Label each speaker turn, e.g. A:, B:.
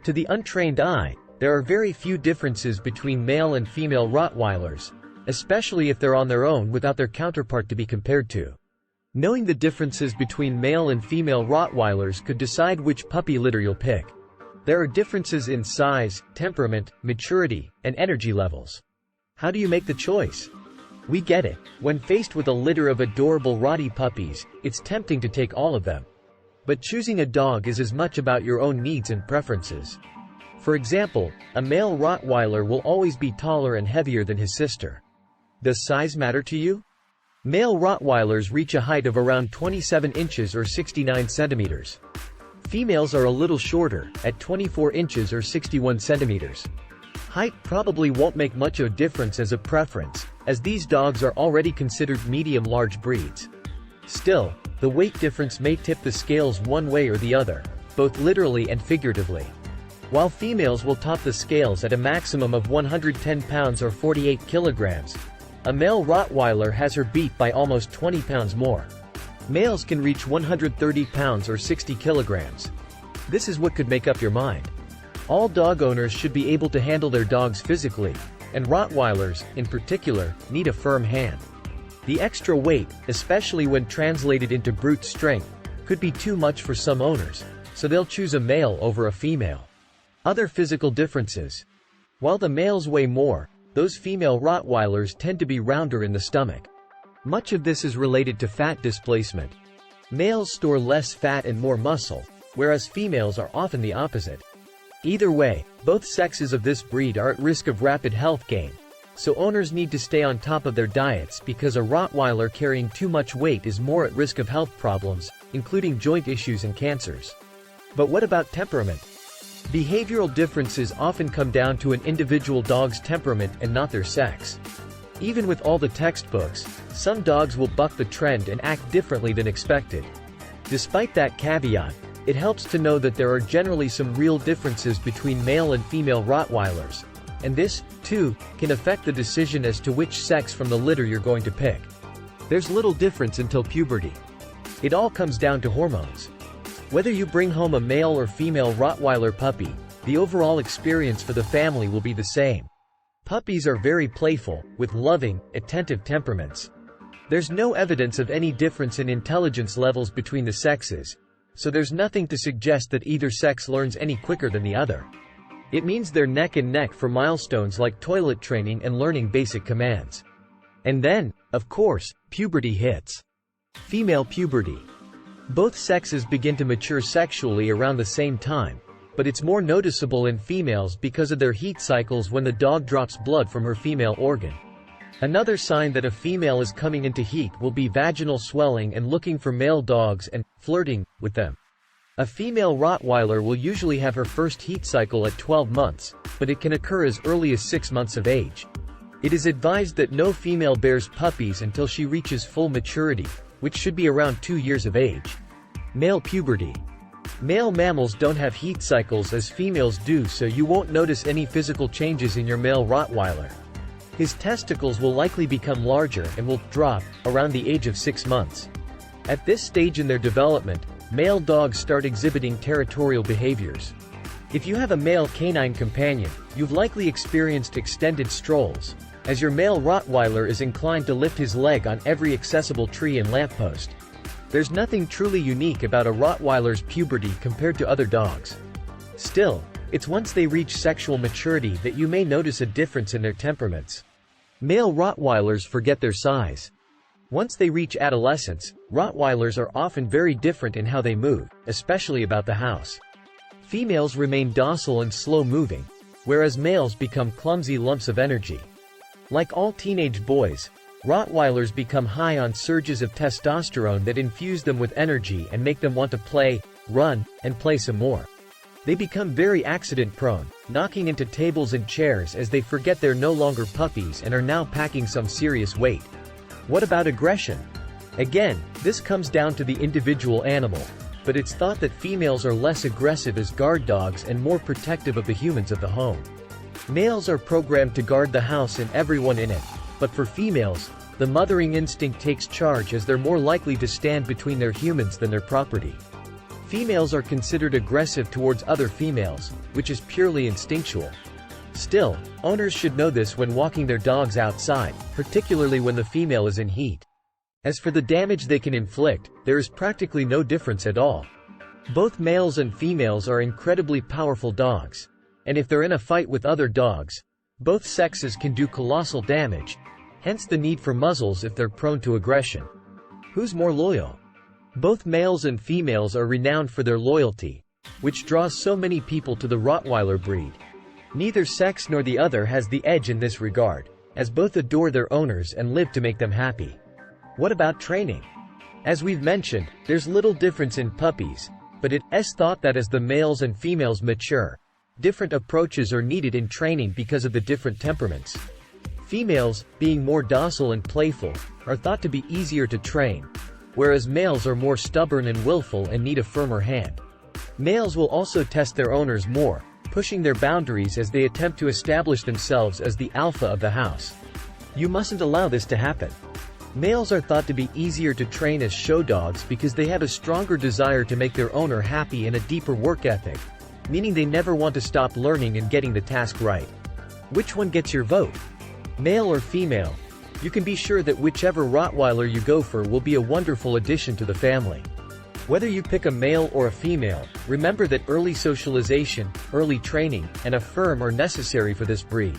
A: To the untrained eye, there are very few differences between male and female Rottweilers, especially if they're on their own without their counterpart to be compared to. Knowing the differences between male and female Rottweilers could decide which puppy litter you'll pick. There are differences in size, temperament, maturity, and energy levels. How do you make the choice? We get it. When faced with a litter of adorable Rottweiler puppies, it's tempting to take all of them. But choosing a dog is as much about your own needs and preferences. For example, a male Rottweiler will always be taller and heavier than his sister. Does size matter to you? Male Rottweilers reach a height of around 27 inches or 69 centimeters. Females are a little shorter, at 24 inches or 61 centimeters. Height probably won't make much of a difference as a preference, as these dogs are already considered medium-large breeds. Still, the weight difference may tip the scales one way or the other, both literally and figuratively. While females will top the scales at a maximum of 110 pounds or 48 kilograms, a male Rottweiler has her beat by almost 20 pounds more. Males can reach 130 pounds or 60 kilograms. This is what could make up your mind. All dog owners should be able to handle their dogs physically, and Rottweilers, in particular, need a firm hand. The extra weight, especially when translated into brute strength, could be too much for some owners, so they'll choose a male over a female. Other physical differences. While the males weigh more, those female Rottweilers tend to be rounder in the stomach. Much of this is related to fat displacement. Males store less fat and more muscle, whereas females are often the opposite. Either way, both sexes of this breed are at risk of rapid health gain, so owners need to stay on top of their diets because a Rottweiler carrying too much weight is more at risk of health problems, including joint issues and cancers. But what about temperament? Behavioral differences often come down to an individual dog's temperament and not their sex. Even with all the textbooks, some dogs will buck the trend and act differently than expected. Despite that caveat, it helps to know that there are generally some real differences between male and female Rottweilers, and this, too, can affect the decision as to which sex from the litter you're going to pick. There's little difference until puberty. It all comes down to hormones. Whether you bring home a male or female Rottweiler puppy, the overall experience for the family will be the same. Puppies are very playful, with loving, attentive temperaments. There's no evidence of any difference in intelligence levels between the sexes, so there's nothing to suggest that either sex learns any quicker than the other. It means they're neck and neck for milestones like toilet training and learning basic commands. And then, of course, puberty hits. Female puberty. Both sexes begin to mature sexually around the same time, but it's more noticeable in females because of their heat cycles when the dog drops blood from her female organ. Another sign that a female is coming into heat will be vaginal swelling and looking for male dogs and flirting with them. A female Rottweiler will usually have her first heat cycle at 12 months, but it can occur as early as 6 months of age. It is advised that no female bears puppies until she reaches full maturity, which should be around 2 years of age. Male puberty. Male mammals don't have heat cycles as females do, so you won't notice any physical changes in your male Rottweiler. His testicles will likely become larger and will drop around the age of 6 months. At this stage in their development, male dogs start exhibiting territorial behaviors. If you have a male canine companion, you've likely experienced extended strolls, as your male Rottweiler is inclined to lift his leg on every accessible tree and lamppost. There's nothing truly unique about a Rottweiler's puberty compared to other dogs. Still, it's once they reach sexual maturity that you may notice a difference in their temperaments. Male Rottweilers forget their size. Once they reach adolescence, Rottweilers are often very different in how they move, especially about the house. Females remain docile and slow-moving, whereas males become clumsy lumps of energy. Like all teenage boys, Rottweilers become high on surges of testosterone that infuse them with energy and make them want to play, run, and play some more. They become very accident-prone, knocking into tables and chairs as they forget they're no longer puppies and are now packing some serious weight. What about aggression? Again, this comes down to the individual animal, but it's thought that females are less aggressive as guard dogs and more protective of the humans of the home. Males are programmed to guard the house and everyone in it, but for females, the mothering instinct takes charge as they're more likely to stand between their humans than their property. Females are considered aggressive towards other females, which is purely instinctual. Still, owners should know this when walking their dogs outside, particularly when the female is in heat. As for the damage they can inflict, there is practically no difference at all. Both males and females are incredibly powerful dogs. And if they're in a fight with other dogs, both sexes can do colossal damage, hence the need for muzzles if they're prone to aggression. Who's more loyal? Both males and females are renowned for their loyalty, which draws so many people to the Rottweiler breed. Neither sex nor the other has the edge in this regard, as both adore their owners and live to make them happy. What about training? As we've mentioned, there's little difference in puppies, but it's thought that as the males and females mature, different approaches are needed in training because of the different temperaments. Females, being more docile and playful, are thought to be easier to train, whereas males are more stubborn and willful and need a firmer hand. Males will also test their owners more, pushing their boundaries as they attempt to establish themselves as the alpha of the house. You mustn't allow this to happen. Males are thought to be easier to train as show dogs because they have a stronger desire to make their owner happy and a deeper work ethic, meaning they never want to stop learning and getting the task right. Which one gets your vote? Male or female? You can be sure that whichever Rottweiler you go for will be a wonderful addition to the family. Whether you pick a male or a female, remember that early socialization, early training, and a firm are necessary for this breed.